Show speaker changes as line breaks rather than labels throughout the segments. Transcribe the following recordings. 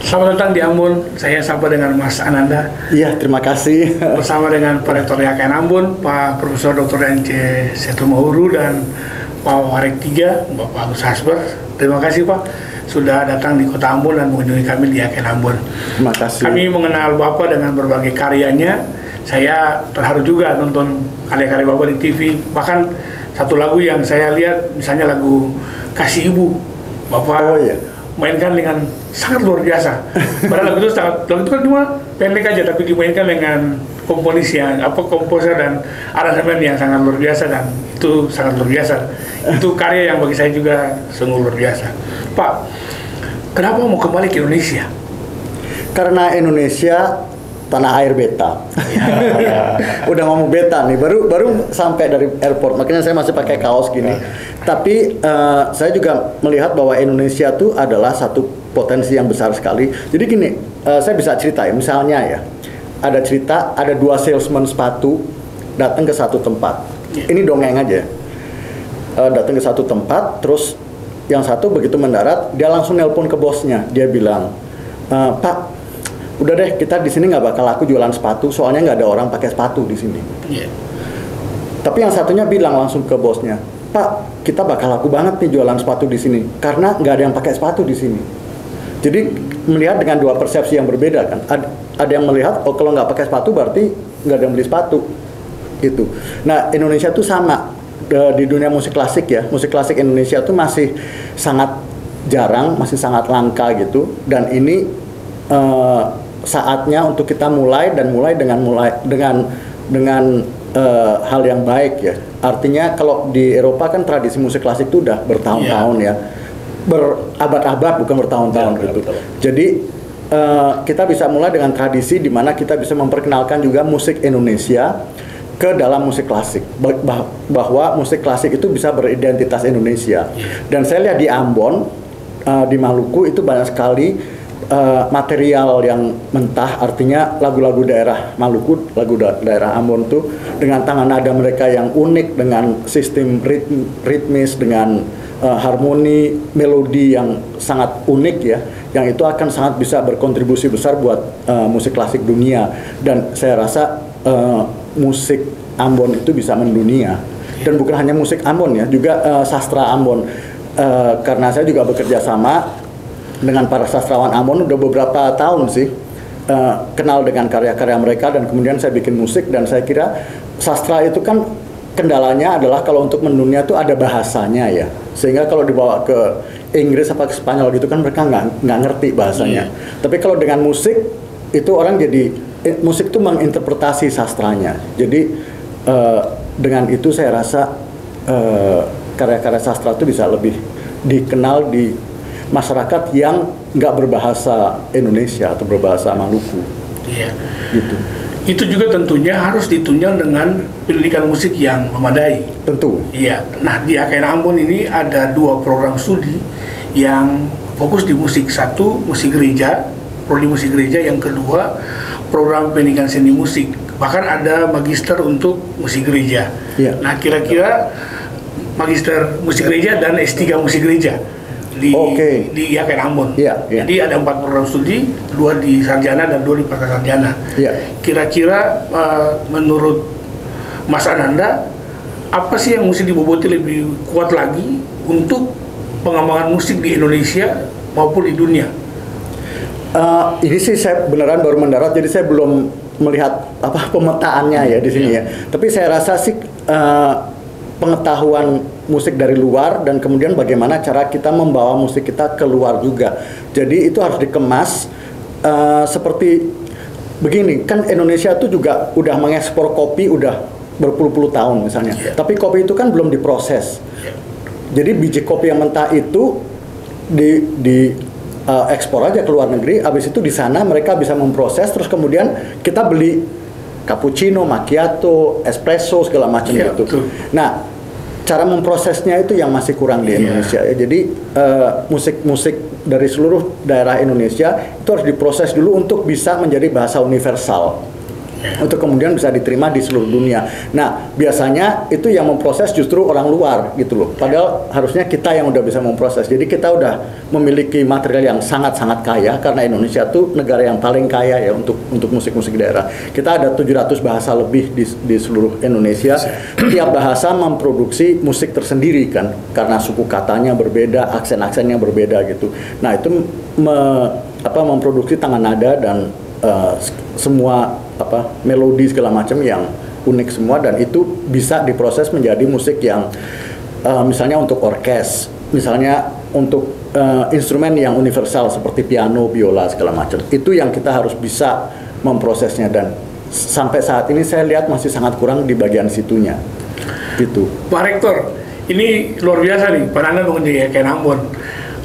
Selamat datang di Ambon. Saya sapa dengan Mas Ananda.
Iya, terima kasih.
Bersama dengan Pak Rektor YKN Ambon, Pak Profesor Dr. NC Seto Mahuru dan Pak Warek 3, Bapak Agus Hasber. Terima kasih Pak sudah datang di Kota Ambon dan mengunjungi kami di YKN Ambon.
Terima kasih.
Kami mengenal Bapak dengan berbagai karyanya. Saya terharu juga nonton karya-karya Bapak di TV. Bahkan satu lagu yang saya lihat, misalnya lagu Kasih Ibu, Bapak mainkan dengan sangat luar biasa. Padahal lagu itu kan cuma pendek aja, tapi dimainkan dengan komposer dan aransemen yang sangat luar biasa, dan itu sangat luar biasa. Itu karya yang bagi saya juga sungguh luar biasa. Pak, kenapa mau kembali ke Indonesia?
Karena Indonesia tanah air beta. Udah ngomong beta nih, baru sampai dari airport, makanya saya masih pakai kaos gini. Tapi saya juga melihat bahwa Indonesia tuh adalah satu potensi yang besar sekali. Jadi gini, saya bisa ceritain, misalnya ya, ada cerita, ada dua salesman sepatu datang ke satu tempat. Ini dongeng aja. Datang ke satu tempat, terus yang satu begitu mendarat, dia langsung nelpon ke bosnya. Dia bilang, Pak, udah deh, kita di sini nggak bakal laku jualan sepatu, soalnya nggak ada orang pakai sepatu di sini. Tapi yang satunya bilang langsung ke bosnya, Pak, kita bakal laku banget nih jualan sepatu di sini, karena nggak ada yang pakai sepatu di sini. Jadi melihat dengan dua persepsi yang berbeda kan. Ada yang melihat, oh kalau nggak pakai sepatu berarti nggak ada yang beli sepatu. Gitu. Nah, Indonesia tuh sama di dunia musik klasik ya. Musik klasik Indonesia tuh masih sangat jarang, masih sangat langka gitu. Dan ini saatnya untuk kita mulai dengan hal yang baik ya. Artinya kalau di Eropa kan tradisi musik klasik itu udah bertahun-tahun ya, berabad-abad bukan bertahun-tahun gitu. Betul. Jadi kita bisa mulai dengan tradisi di mana kita bisa memperkenalkan juga musik Indonesia ke dalam musik klasik, bahwa musik klasik itu bisa beridentitas Indonesia. Dan saya lihat di Ambon, di Maluku itu banyak sekali material yang mentah, artinya lagu-lagu daerah Maluku, lagu daerah Ambon tuh dengan tangan nada mereka yang unik, dengan sistem ritmis, dengan harmoni melodi yang sangat unik ya, yang itu akan sangat bisa berkontribusi besar buat musik klasik dunia. Dan saya rasa musik Ambon itu bisa mendunia, dan bukan hanya musik Ambon ya, juga sastra Ambon, karena saya juga bekerja sama dengan para sastrawan Ambon udah beberapa tahun sih, kenal dengan karya-karya mereka, dan kemudian saya bikin musik. Dan saya kira sastra itu kan kendalanya adalah kalau untuk mendunia tuh ada bahasanya ya, sehingga kalau dibawa ke Inggris apa ke Spanyol gitu kan mereka nggak ngerti bahasanya. Tapi kalau dengan musik itu orang jadi musik tuh menginterpretasi sastranya. Jadi dengan itu saya rasa karya-karya sastra itu bisa lebih dikenal di masyarakat yang nggak berbahasa Indonesia atau berbahasa Maluku.
Iya.
Gitu.
Itu juga tentunya harus ditunjang dengan pendidikan musik yang memadai.
Tentu.
Iya. Nah, di YKN Ambon ini ada dua program studi yang fokus di musik. Satu, musik gereja, prodi musik gereja. Yang kedua, program pendidikan seni musik. Bahkan ada magister untuk musik gereja.
Iya.
Nah, kira-kira magister musik gereja dan S3 musik gereja di YKN Ambon. Jadi ada 4 program studi, 2 di sarjana dan 2 di pasca sarjana. Kira-kira menurut Mas Ananda, apa sih yang mesti diboboti lebih kuat lagi untuk pengembangan musik di Indonesia maupun di dunia?
Ini sih saya beneran baru mendarat, jadi saya belum melihat apa pemetaannya ya di sini ya. Tapi saya rasa sih pengetahuan musik dari luar, dan kemudian bagaimana cara kita membawa musik kita keluar juga. Jadi itu harus dikemas seperti begini, kan Indonesia itu juga udah mengekspor kopi udah berpuluh-puluh tahun misalnya. Tapi kopi itu kan belum diproses. Jadi biji kopi yang mentah itu di ekspor aja ke luar negeri, habis itu di sana mereka bisa memproses, terus kemudian kita beli cappuccino, macchiato, espresso segala macam gitu. Nah, cara memprosesnya itu yang masih kurang di Indonesia ya. Jadi musik-musik dari seluruh daerah Indonesia itu harus diproses dulu untuk bisa menjadi bahasa universal untuk kemudian bisa diterima di seluruh dunia. Nah, biasanya itu yang memproses justru orang luar gitu loh. Padahal harusnya kita yang udah bisa memproses. Jadi kita udah memiliki material yang sangat-sangat kaya karena Indonesia tuh negara yang paling kaya ya untuk musik-musik daerah. Kita ada 700 bahasa lebih di seluruh Indonesia. Tiap bahasa memproduksi musik tersendiri kan karena suku katanya berbeda, aksen-aksennya berbeda gitu. Nah, itu memproduksi tangan nada dan semua melodi segala macam yang unik semua, dan itu bisa diproses menjadi musik yang misalnya untuk orkes, misalnya untuk instrumen yang universal seperti piano, biola segala macam. Itu yang kita harus bisa memprosesnya, dan sampai saat ini saya lihat masih sangat kurang di bagian situnya. Gitu.
Pak Rektor, ini luar biasa nih, Pak Nanda mengunjungi Yaken Ambon.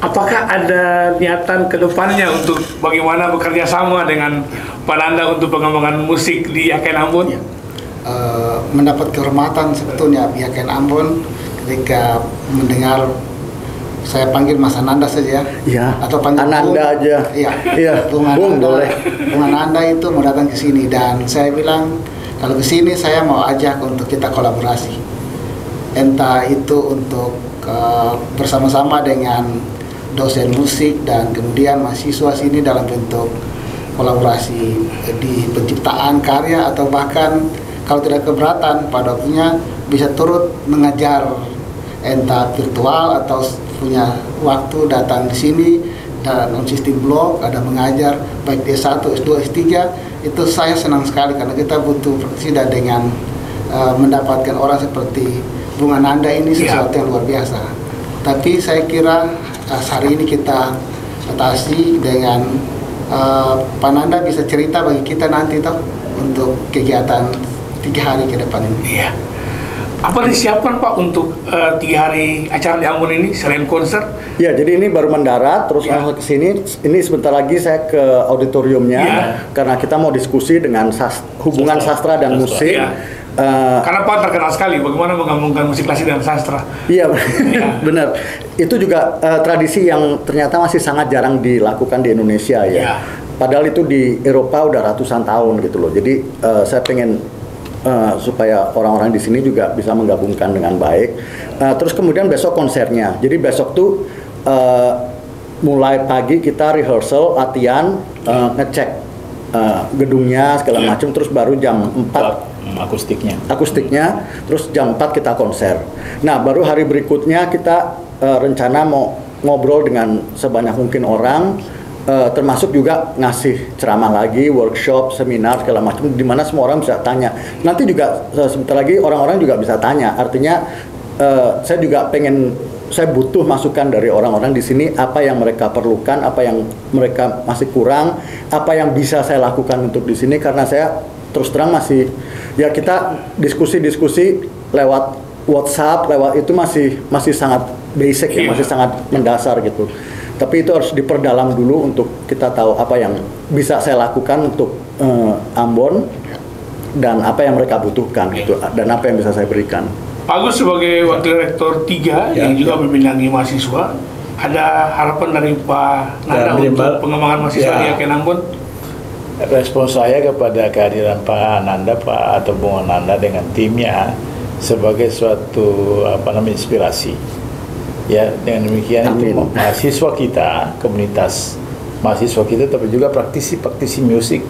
Apakah ada niatan ke depannya untuk bagaimana bekerja sama dengan Pak Nanda untuk pengembangan musik di Yaken Ambon?
Ya. Mendapat kehormatan sebetulnya Yaken Ambon ketika mendengar saya panggil Mas Ananda saja,
ya,
atau panggil
Ananda aja.
Iya, Bung Ananda, Bung Ananda itu mau datang ke sini, dan saya bilang kalau ke sini saya mau ajak untuk kita kolaborasi, entah itu untuk bersama-sama dengan dosen musik dan kemudian mahasiswa sini dalam bentuk kolaborasi di penciptaan karya, atau bahkan kalau tidak keberatan pada waktunya bisa turut mengajar entah virtual atau punya waktu datang di sini dan on system blog ada mengajar baik D1, S2, S3. Itu saya senang sekali karena kita butuh praktisi, dan dengan mendapatkan orang seperti Bung Ananda ini sesuatu yang luar biasa. Tapi saya kira hari ini kita atasi dengan Pak Nanda bisa cerita bagi kita nanti toh untuk kegiatan 3 hari ke depan ini.
Iya. Apa disiapkan Pak untuk 3 hari acara di Ambon ini selain konser?
Ya, jadi ini baru mendarat, terus langsung ke sini. Ini sebentar lagi saya ke auditoriumnya karena kita mau diskusi dengan hubungan sastra dan musik.
Ya. Karena Pak terkenal sekali bagaimana menggabungkan musik klasik dan sastra.
Iya, benar. Itu juga tradisi yang ternyata masih sangat jarang dilakukan di Indonesia ya. Padahal itu di Eropa udah ratusan tahun gitu loh. Jadi saya pengen supaya orang-orang di sini juga bisa menggabungkan dengan baik. Terus kemudian besok konsernya. Jadi besok tuh mulai pagi kita rehearsal, latihan, ngecek gedungnya segala macam, terus baru jam 4 akustiknya, terus jam 4 kita konser. Nah, baru hari berikutnya kita rencana mau ngobrol dengan sebanyak mungkin orang, termasuk juga ngasih ceramah lagi, workshop, seminar segala macam, di mana semua orang bisa tanya. Nanti juga sebentar lagi orang-orang juga bisa tanya. Artinya saya butuh masukan dari orang-orang di sini, apa yang mereka perlukan, apa yang mereka masih kurang, apa yang bisa saya lakukan untuk di sini, karena saya terus terang masih kita diskusi lewat WhatsApp, lewat itu masih sangat basic ya, masih sangat mendasar gitu. Tapi itu harus diperdalam dulu untuk kita tahu apa yang bisa saya lakukan untuk Ambon dan apa yang mereka butuhkan gitu, dan apa yang bisa saya berikan.
Pak Agus sebagai Wakil Rektor 3 yang juga membidangi mahasiswa, ada harapan dari Pak Nanda untuk pengembangan mahasiswa di Yaken Ambon?
Respon saya kepada kehadiran Pak Ananda, atau Bung Ananda dengan timnya sebagai suatu inspirasi. Ya, dengan demikian itu mahasiswa kita, komunitas mahasiswa kita, tapi juga praktisi musik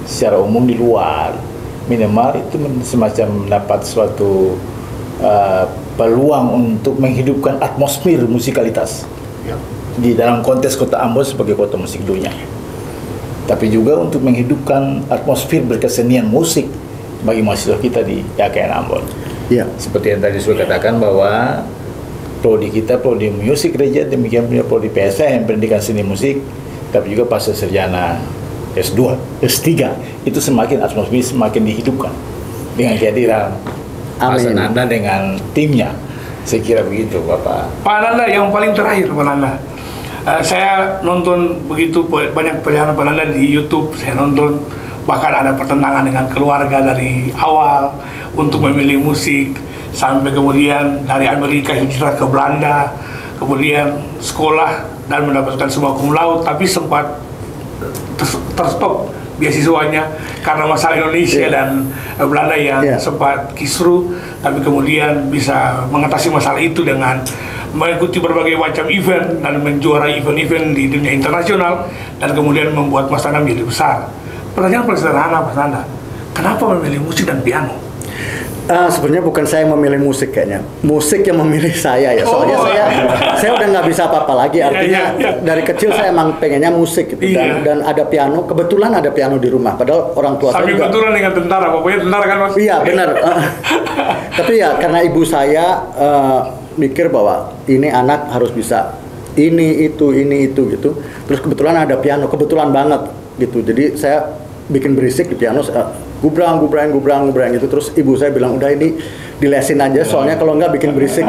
secara umum di luar, minimal itu semacam mendapat suatu peluang untuk menghidupkan atmosfer musikalitas di dalam konteks kota Ambon sebagai kota musik dunia. Tapi juga untuk menghidupkan atmosfer berkesenian musik bagi mahasiswa kita di Yaken Ambon.
Ya.
Seperti yang tadi sudah katakan bahwa prodi kita, prodi musik gereja, demikian punya prodi PSN, pendidikan seni musik, tapi juga pasca sarjana S2, S3, itu semakin atmosfer semakin dihidupkan dengan kehadiran Mas Ananda dengan timnya. Saya kira begitu, Bapak.
Pak Ananda, yang paling terakhir Pak Ananda. Saya nonton begitu banyak perjalanan Pak Nanda di YouTube, saya nonton bahkan ada pertentangan dengan keluarga dari awal untuk memilih musik, sampai kemudian dari Amerika hijrah ke Belanda, kemudian sekolah dan mendapatkan semua cum laude, tapi sempat terstop beasiswanya karena masalah Indonesia dan Belanda yang sempat kisruh, tapi kemudian bisa mengatasi masalah itu dengan mengikuti berbagai macam event dan menjuarai event-event di dunia internasional dan kemudian membuat Mas Nanda menjadi besar. Pertanyaan paling sederhana, Mas Nanda, kenapa memilih musik dan piano?
Sebenarnya bukan saya yang memilih musik kayaknya, musik yang memilih saya ya. Soalnya saya udah nggak bisa apa-apa lagi. Artinya dari kecil saya emang pengennya musik gitu. Dan ada piano. Kebetulan ada piano di rumah. Padahal orang tua saya juga.
Kebetulan dengan tentara, pokoknya tentara kan Mas?
Iya benar. Tapi ya karena ibu saya mikir bahwa ini anak harus bisa ini itu gitu. Terus kebetulan ada piano, kebetulan banget gitu. Jadi saya bikin berisik di piano. Gubrang gitu. Terus ibu saya bilang udah ini dilesin aja soalnya kalau nggak bikin berisik.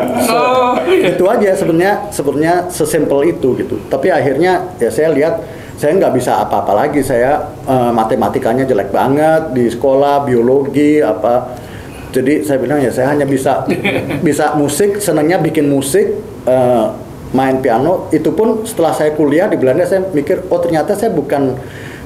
Itu aja sebenarnya sesimpel itu gitu. Tapi akhirnya ya saya lihat saya nggak bisa apa-apa lagi. Saya matematikanya jelek banget di sekolah, biologi apa. Jadi saya bilang ya saya hanya bisa musik, senangnya bikin musik, main piano. Itu pun setelah saya kuliah di Belanda saya mikir oh ternyata saya bukan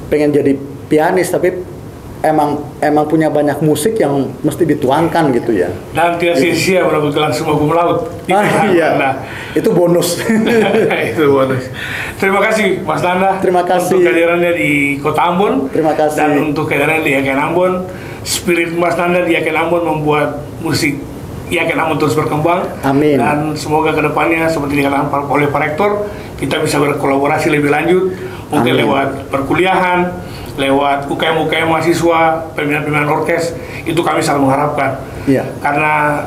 pengen jadi pianis tapi emang punya banyak musik yang mesti dituangkan gitu ya.
Dan tidak sia-sia mendapat gelar semua cum laude.
Iya. Nah, itu bonus.
Itu bonus. Terima kasih Mas Nanda.
Terima kasih
untuk kehadirannya di Kota Ambon.
Terima kasih.
Dan untuk kehadirannya di Yaken Ambon. Spirit Mas Nanda di Yaken Ambon membuat musik Yaken Ambon terus berkembang.
Amin.
Dan semoga kedepannya seperti dikatakan oleh Pak Rektor, kita bisa berkolaborasi lebih lanjut. Mungkin lewat perkuliahan, lewat UKM mahasiswa, pembinaan orkes, itu kami sangat mengharapkan.
Iya.
Karena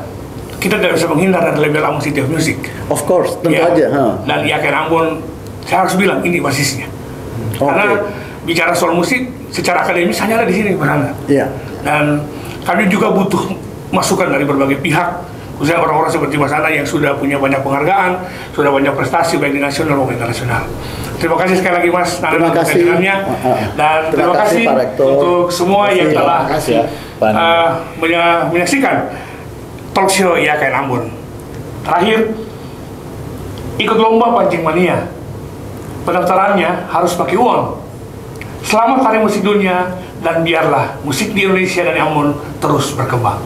kita tidak bisa menghindar dari label Ambon City of Music.
Of course, tentu aja.
Dan Yaken Ambon, saya harus bilang ini basisnya. Karena bicara soal musik, secara akademis hanya ada di sini, Beranda.
Iya.
Dan kami juga butuh masukan dari berbagai pihak, khususnya orang-orang seperti Mas Nanda yang sudah punya banyak penghargaan, sudah banyak prestasi baik di nasional maupun internasional. Terima kasih sekali lagi Mas Nanda
untuk
kehadirannya. Dan terima kasih untuk semua yang telah menyaksikan talk show Yaken Ambon. Terakhir, ikut lomba pancing mania. Pendaftarannya harus pakai uang. Selamat Hari Musik Dunia dan biarlah musik di Indonesia dan Ambon terus berkembang.